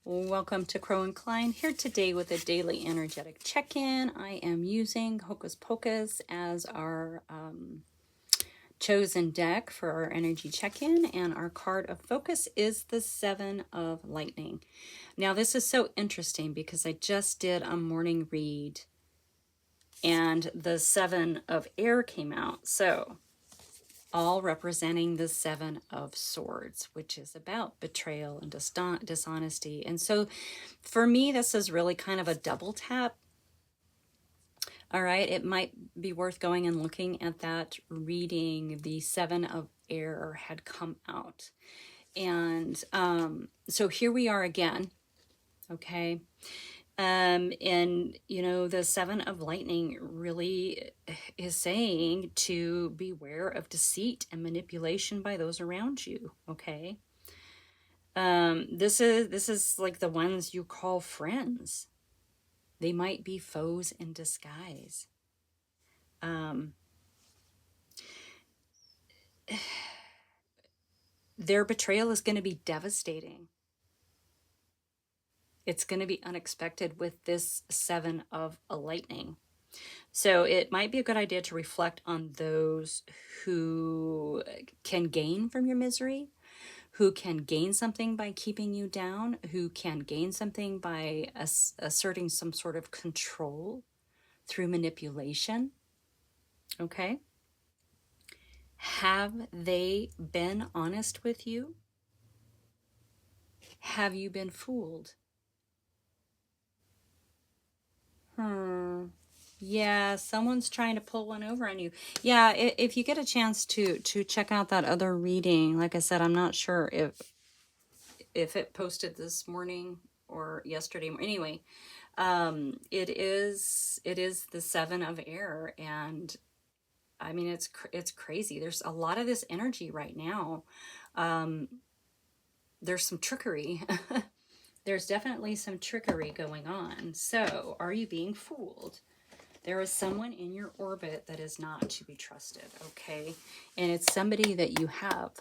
Welcome to Crow and Klein, here today with a daily energetic check-in. I am using Hocus Pocus as our chosen deck for our energy check-in, and our card of focus is the Seven of Lightning. Now, this is so interesting because I just did a morning read and the Seven of Air came out. So all representing the Seven of Swords, which is about betrayal and dishonesty. And so for me, this is really kind of a double tap. All right, it might be worth going and looking at that reading. The Seven of Air had come out. And so here we are again, okay? And you know, the Seven of Lightning really is saying to beware of deceit and manipulation by those around you. Okay. This is like the ones you call friends. They might be foes in disguise. Their betrayal is going to be devastating. It's going to be unexpected with this Seven of Lightning. So it might be a good idea to reflect on those who can gain from your misery, who can gain something by keeping you down, who can gain something by asserting some sort of control through manipulation. Okay? Have they been honest with you? Have you been fooled? Yeah, someone's trying to pull one over on you. Yeah, if you get a chance to check out that other reading, like I said, I'm not sure if it posted this morning or yesterday. Anyway, it is the Seven of Air, and I mean it's crazy. There's a lot of this energy right now. There's some trickery. There's definitely some trickery going on. So, are you being fooled? There is someone in your orbit that is not to be trusted, okay? And it's somebody that you have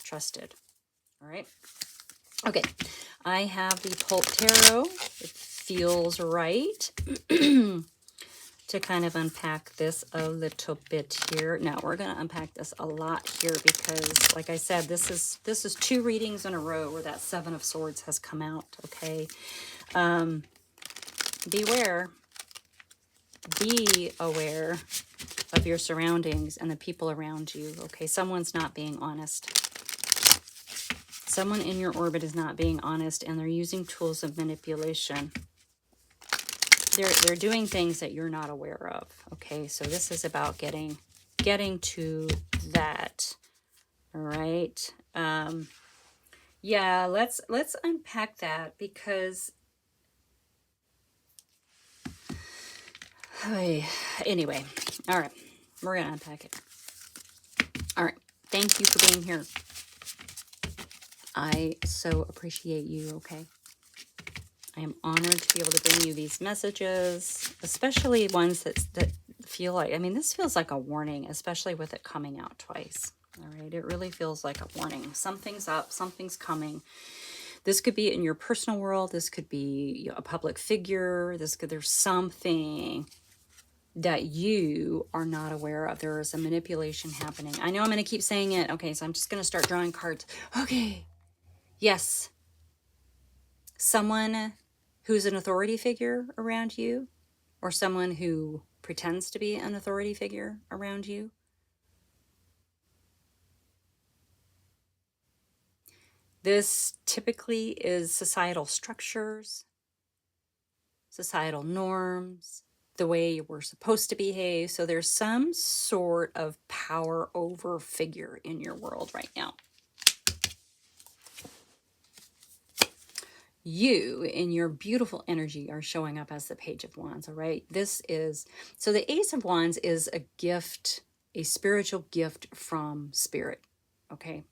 trusted, all right? Okay, I have the Pulp Tarot. It feels right to kind of unpack this a little bit here. Now, we're going to unpack this a lot here because, like I said, this is two readings in a row where that Seven of Swords has come out, okay? Beware. Be aware of your surroundings and the people around you, okay? Someone's not being honest. Someone in your orbit is not being honest, and they're using tools of manipulation. They're doing things that you're not aware of, okay? So this is about getting to that, all right? Yeah, let's unpack that because anyway, all right, we're gonna unpack it. All right, thank you for being here. I so appreciate you, okay? I am honored to be able to bring you these messages, especially ones that feel like, I mean, this feels like a warning, especially with it coming out twice. All right, it really feels like a warning. Something's up, something's coming. This could be in your personal world. This could be a public figure. There's something that you are not aware of. There is a manipulation happening. I know I'm going to keep saying it. Okay, so I'm just going to start drawing cards. Okay. Yes. Someone who's an authority figure around you, or someone who pretends to be an authority figure around you. This typically is societal structures, societal norms, the way we're supposed to behave. So there's some sort of power over figure in your world right now. You in your beautiful energy are showing up as the Page of Wands, all right? So the Ace of Wands is a gift, a spiritual gift from spirit, okay?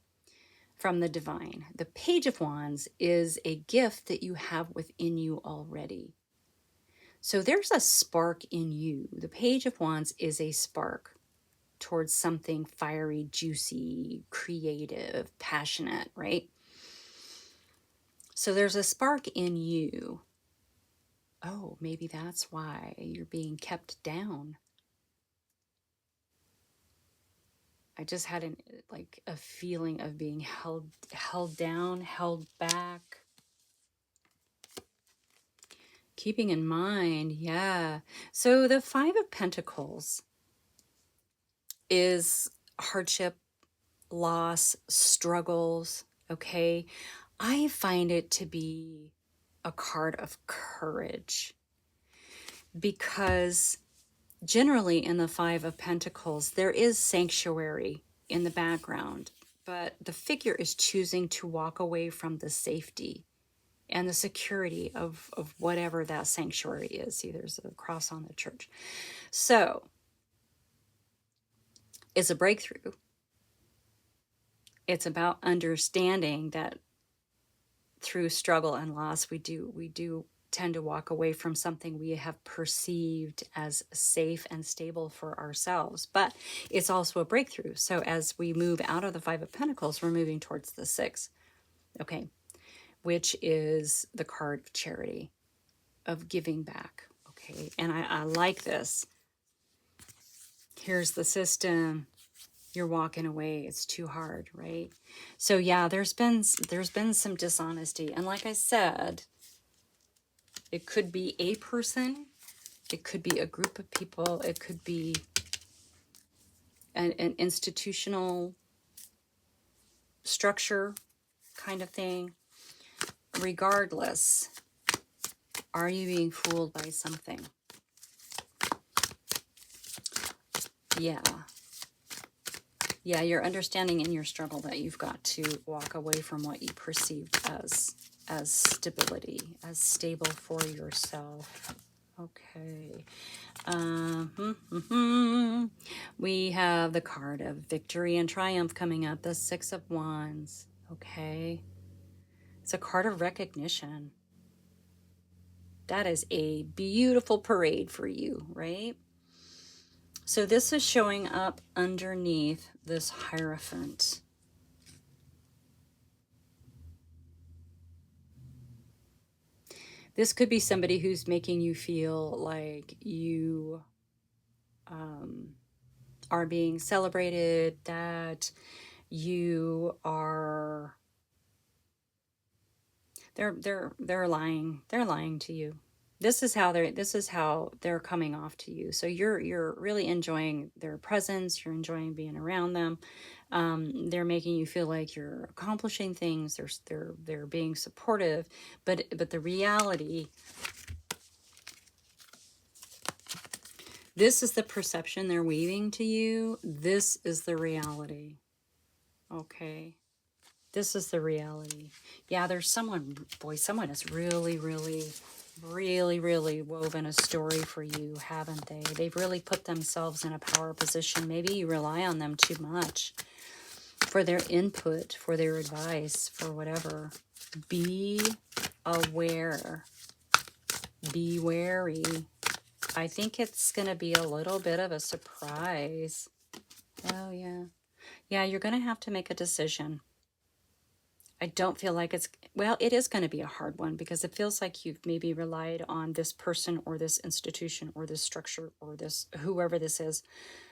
From the divine. The Page of Wands is a gift that you have within you already. So there's a spark in you. The Page of Wands is a spark towards something fiery, juicy, creative, passionate, right? So there's a spark in you. Oh, maybe that's why you're being kept down. I just had a feeling of being held down, held back. Keeping in mind, yeah. So the Five of Pentacles is hardship, loss, struggles, okay? I find it to be a card of courage because generally in the Five of Pentacles, there is sanctuary in the background, but the figure is choosing to walk away from the safety and the security of whatever that sanctuary is. See, there's a cross on the church. So it's a breakthrough. It's about understanding that through struggle and loss, we do tend to walk away from something we have perceived as safe and stable for ourselves. But it's also a breakthrough. So as we move out of the Five of Pentacles, we're moving towards the Six, okay, which is the card of charity, of giving back, okay? And I like this. Here's the system. You're walking away. It's too hard, right? So yeah, there's been some dishonesty. And like I said, it could be a person, it could be a group of people, it could be an institutional structure kind of thing. Regardless, are you being fooled by something? Yeah. Yeah, you're understanding in your struggle that you've got to walk away from what you perceived as stability, as stable for yourself. Okay. We have the card of victory and triumph coming up, the Six of Wands. Okay. It's a card of recognition. That is a beautiful parade for you, right? So this is showing up underneath this Hierophant. This could be somebody who's making you feel like you are being celebrated, that you are... They're lying. They're lying to you. This is how they're coming off to you. So you're really enjoying their presence. You're enjoying being around them. They're making you feel like you're accomplishing things. They're being supportive, but the reality, this is the perception they're weaving to you. This is the reality. Okay. This is the reality. Yeah, there's someone, boy, someone has really woven a story for you, haven't they? They've really put themselves in a power position. Maybe you rely on them too much for their input, for their advice, for whatever. Be aware. Be wary. I think it's going to be a little bit of a surprise. Oh, yeah. Yeah, you're going to have to make a decision. I don't feel like it's, well, it is going to be a hard one because it feels like you've maybe relied on this person or this institution or this structure or this, whoever this is,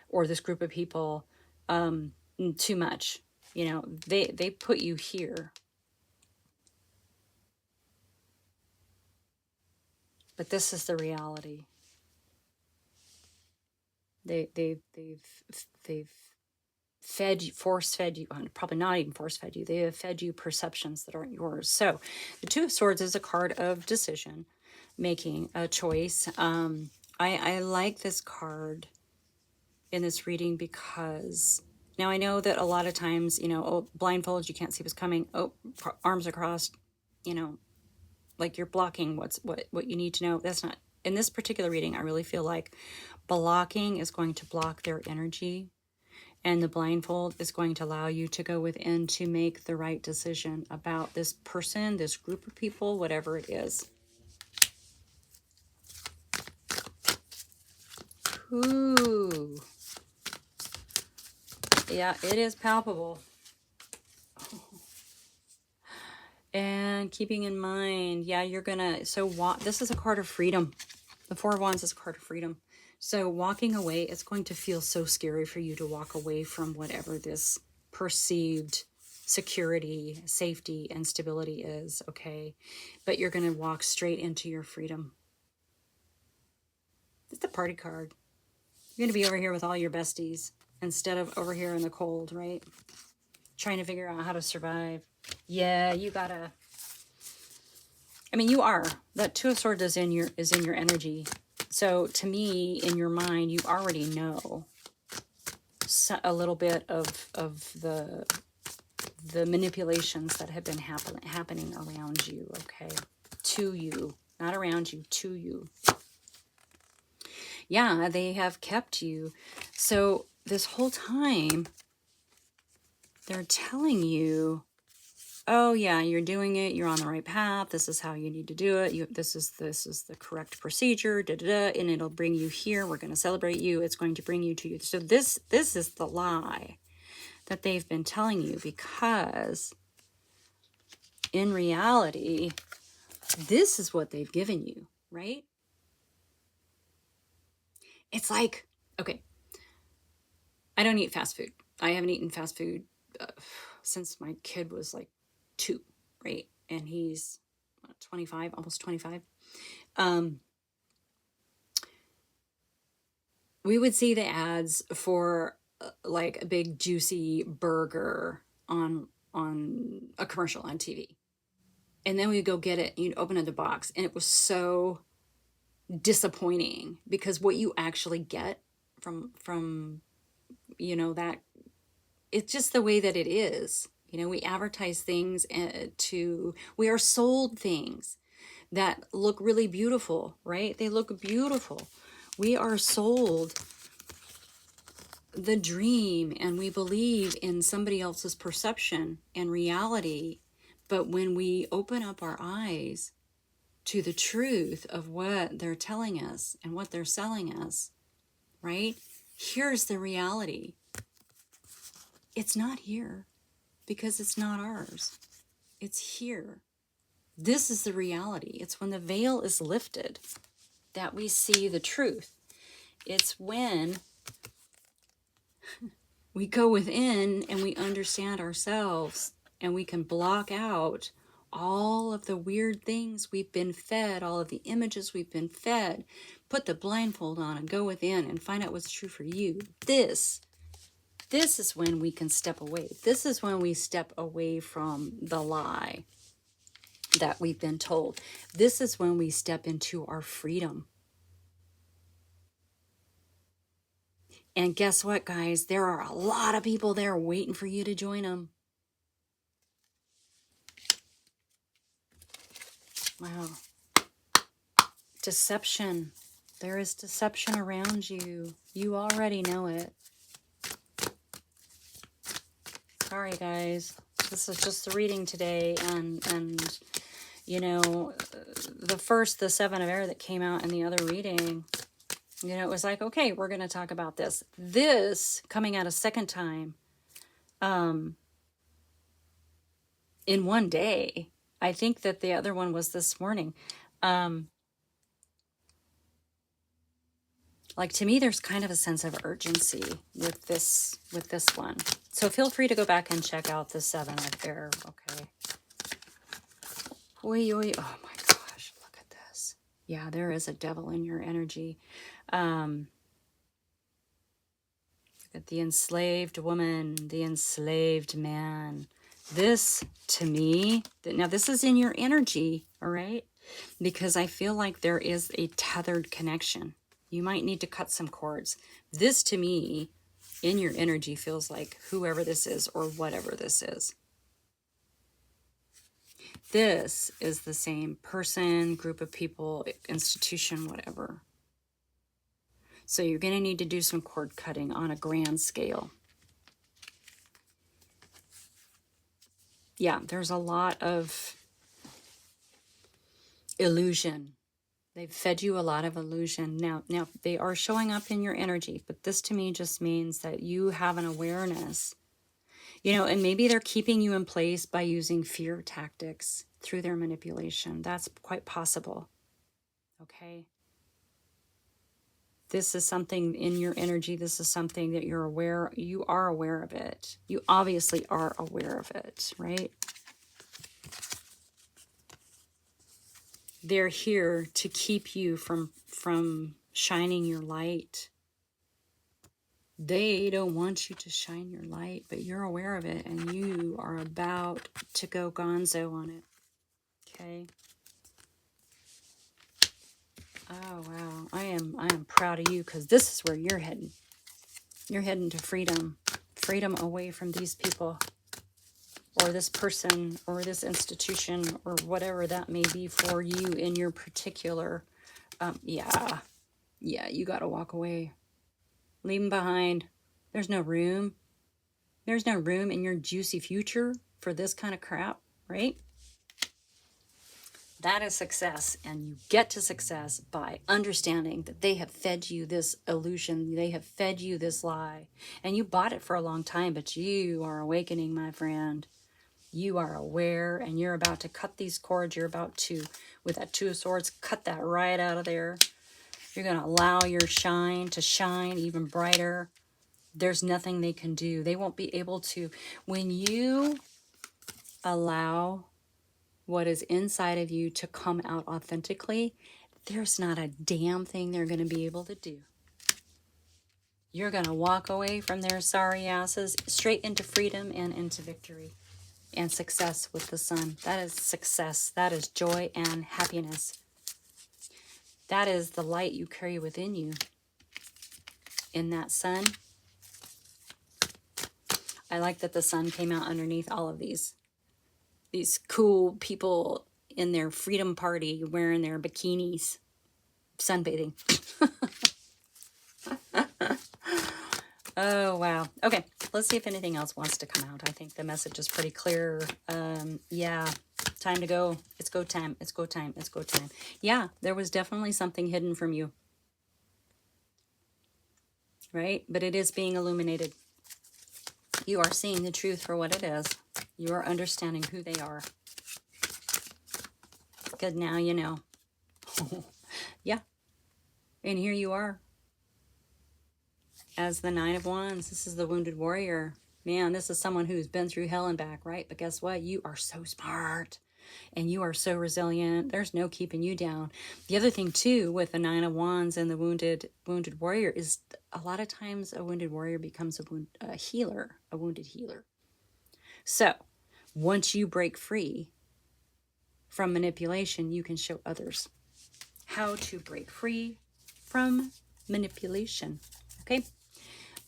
or this group of people too much. You know, they put you here. But this is the reality. They've fed you, force fed you, probably not even force fed you. They have fed you perceptions that aren't yours. So the Two of Swords is a card of decision, making a choice. I like this card in this reading because now I know that a lot of times, you know, oh, blindfolded, you can't see what's coming. Oh, arms are crossed, you know, like you're blocking what you need to know. That's not, in this particular reading, I really feel like blocking is going to block their energy. And the blindfold is going to allow you to go within to make the right decision about this person, this group of people, whatever it is. Ooh. Yeah, it is palpable. And keeping in mind, yeah, you're gonna, this is a card of freedom. The Four of Wands is a card of freedom. So walking away, it's going to feel so scary for you to walk away from whatever this perceived security, safety, and stability is, okay? But you're going to walk straight into your freedom. It's the party card. You're going to be over here with all your besties instead of over here in the cold, right? Trying to figure out how to survive. Yeah, you gotta... I mean, you are. That Two of Swords is in your energy. So to me, in your mind, you already know a little bit of the manipulations that have been happening around you, okay? To you, not around you, to you. Yeah, they have kept you. So this whole time, they're telling you, oh yeah, you're doing it. You're on the right path. This is how you need to do it. This is the correct procedure. Da, da, da, and it'll bring you here. We're going to celebrate you. It's going to bring you to you. So this is the lie that they've been telling you, because in reality, this is what they've given you, right? It's like, okay, I don't eat fast food. I haven't eaten fast food since my kid was like 2, right? And he's 25, almost 25. We would see the ads for like a big juicy burger on a commercial on TV. And then we'd go get it, you'd open up the box, and it was so disappointing, because what you actually get from that, it's just the way that it is. We advertise things we are sold things that look really beautiful, right? They look beautiful. We are sold the dream, and we believe in somebody else's perception and reality. But when we open up our eyes to the truth of what they're telling us and what they're selling us, right? Here's the reality. It's not here, because it's not ours. It's here. This is the reality. It's when the veil is lifted that we see the truth. It's when we go within and we understand ourselves, and we can block out all of the weird things we've been fed, all of the images we've been fed, put the blindfold on and go within and find out what's true for you. This is when we can step away. This is when we step away from the lie that we've been told. This is when we step into our freedom. And guess what, guys? There are a lot of people there waiting for you to join them. Wow. Deception. There is deception around you. You already know it. Sorry, guys. This is just the reading today. And the Seven of Air that came out in the other reading, it was like, okay, we're going to talk about this. This coming out a second time in one day. I think that the other one was this morning. Like, to me, there's kind of a sense of urgency with this one. So feel free to go back and check out the Seven of Air, okay? Oy, oy, oh my gosh, look at this. Yeah, there is a devil in your energy. Look at the enslaved woman, the enslaved man. This, to me, now this is in your energy, all right? Because I feel like there is a tethered connection. You might need to cut some cords. This, to me, in your energy, feels like whoever this is or whatever this is. This is the same person, group of people, institution, whatever. So you're going to need to do some cord cutting on a grand scale. Yeah, there's a lot of illusion. They've fed you a lot of illusion. Now they are showing up in your energy, but this to me just means that you have an awareness. You know, and maybe they're keeping you in place by using fear tactics through their manipulation. That's quite possible. Okay. This is something in your energy. This is something that you are aware of it. You obviously are aware of it, right? They're here to keep you from shining your light. They don't want you to shine your light, but you're aware of it and you are about to go gonzo on it. Okay. Oh wow. I am proud of you because this is where you're heading. You're heading to freedom. Freedom away from these people or this person or this institution or whatever that may be for you in your particular yeah, you got to walk away. Leave them behind. There's no room. There's no room in your juicy future for this kind of crap, right? That is success, and you get to success by understanding that they have fed you this illusion, they have fed you this lie, and you bought it for a long time, but you are awakening, my friend. You are aware, and you're about to cut these cords. You're about to, with that Two of Swords, cut that right out of there. You're going to allow your shine to shine even brighter. There's nothing they can do. They won't be able to. When you allow what is inside of you to come out authentically, there's not a damn thing they're going to be able to do. You're going to walk away from their sorry asses straight into freedom and into victory and success with the sun. That is success. That is joy and happiness. That is the light you carry within you. In that sun, I like that the sun came out underneath all of these cool people in their freedom party wearing their bikinis, sunbathing. Oh, wow. Okay, let's see if anything else wants to come out. I think the message is pretty clear. Yeah, time to go. It's go time. It's go time. It's go time. Yeah, there was definitely something hidden from you. Right? But it is being illuminated. You are seeing the truth for what it is. You are understanding who they are. Good, now you know. Yeah. And here you are. As the Nine of Wands, this is the wounded warrior. Man, this is someone who's been through hell and back, right? But guess what? You are so smart. And you are so resilient. There's no keeping you down. The other thing, too, with the Nine of Wands and the wounded warrior is a lot of times a wounded warrior becomes a healer, a wounded healer. So once you break free from manipulation, you can show others how to break free from manipulation. Okay.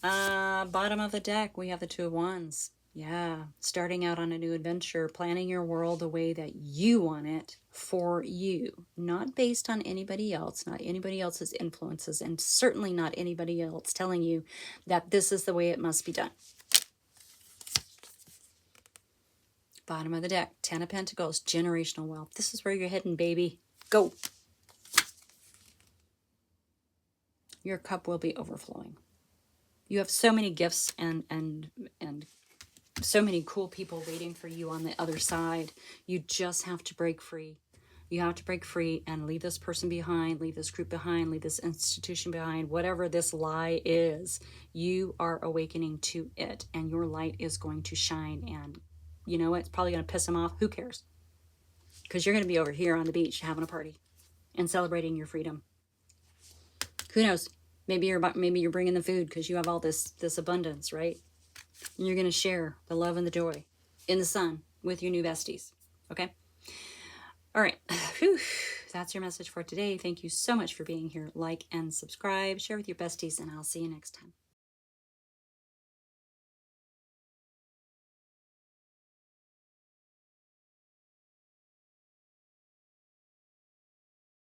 Bottom of the deck, we have the Two of Wands. Yeah, starting out on a new adventure, planning your world the way that you want it for you, not based on anybody else, not anybody else's influences, and certainly not anybody else telling you that this is the way it must be done. Bottom of the deck, Ten of Pentacles, generational wealth. This is where you're heading, baby. Go. Your cup will be overflowing. You have so many gifts and so many cool people waiting for you on the other side. You just have to break free. You have to break free and leave this person behind, leave this group behind, leave this institution behind, whatever this lie is. You are awakening to it, and your light is going to shine. And you know what? It's probably going to piss them off. Who cares? Because you're going to be over here on the beach having a party and celebrating your freedom. Who knows? Maybe you're bringing the food because you have all this abundance, right? And you're going to share the love and the joy in the sun with your new besties. Okay? All right. Whew. That's your message for today. Thank you so much for being here. Like and subscribe. Share with your besties, and I'll see you next time.